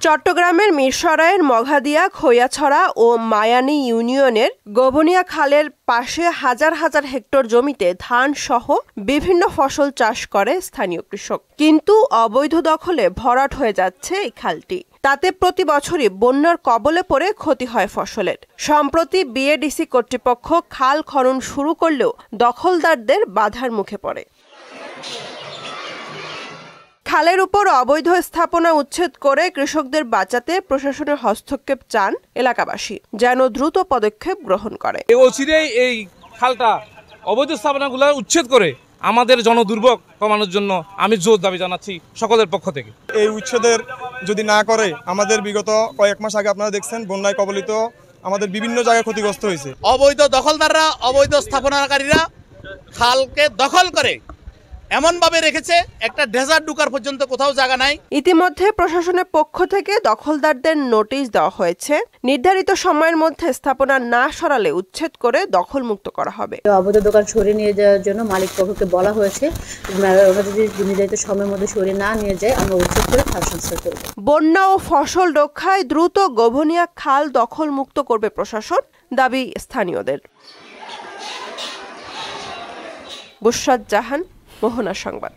চট্টগ্রামের মিরসরাইয়ের মঘাদিয়া, খৈয়াছড়া ও মায়ানী ইউনিয়নের গোবনিয়া খালের পাশে হাজার হাজার হেক্টর জমিতে ধান সহ বিভিন্ন ফসল চাষ করে স্থানীয় কৃষক। কিন্তু অবৈধ দখলে ভরাট হয়ে যাচ্ছে এই খালটি। তাতে প্রতি বছরই বন্যার কবলে পড়ে ক্ষতি হয় ফসলের। সম্প্রতি বিএডিসি কর্তৃপক্ষ খাল খনন শুরু করলেও দখলদারদের বাধার মুখে পড়ে। খালের উপর অবৈধ স্থাপনা উচ্ছেদ করে কৃষকদের বাঁচাতে প্রশাসনের হস্তক্ষেপ চান এলাকাবাসী, যেন দ্রুত পদক্ষেপ গ্রহণ করে। এই খালটা অবৈধ স্থাপনাগুলো উচ্ছেদ করে আমাদের জনদুর্ভোগ কমানোর জন্য আমি জোর দাবি জানাচ্ছি সকলের পক্ষ থেকে। এই উচ্ছেদের যদি না করে, আমাদের বিগত কয়েক মাস আগে আপনারা দেখছেন বন্যায় কবলিত আমাদের বিভিন্ন জায়গায় ক্ষতিগ্রস্ত হয়েছে। অবৈধ দখলদাররা, অবৈধ স্থাপনাকারীরা খালকে দখল করে এমনভাবে রেখেছে, একটা ডেজার্ট ঢুকার পর্যন্ত কোথাও জায়গা নাই। ইতিমধ্যে প্রশাসনের পক্ষ থেকে দখলদারদের নোটিশ দেওয়া হয়েছে। নির্ধারিত সময়ের মধ্যে স্থাপনা না সরালে উচ্ছেদ করে দখলমুক্ত করা হবে। অবৈধ দোকান সরিয়ে নিয়ে যাওয়ার জন্য মালিক পক্ষকে বলা হয়েছে, ওরা যদি নির্ধারিত সময়ের মধ্যে সরিয়ে না নিয়ে যায় আমরা উচ্ছেদ করে খাল সংস্কার করব। বন্যা ও ফসল রক্ষায় দ্রুত গোবনিয়া খাল দখলমুক্ত করবে প্রশাসন, দাবি স্থানীয়দের। বুশরাত জাহান, মোহনা সংবাদ।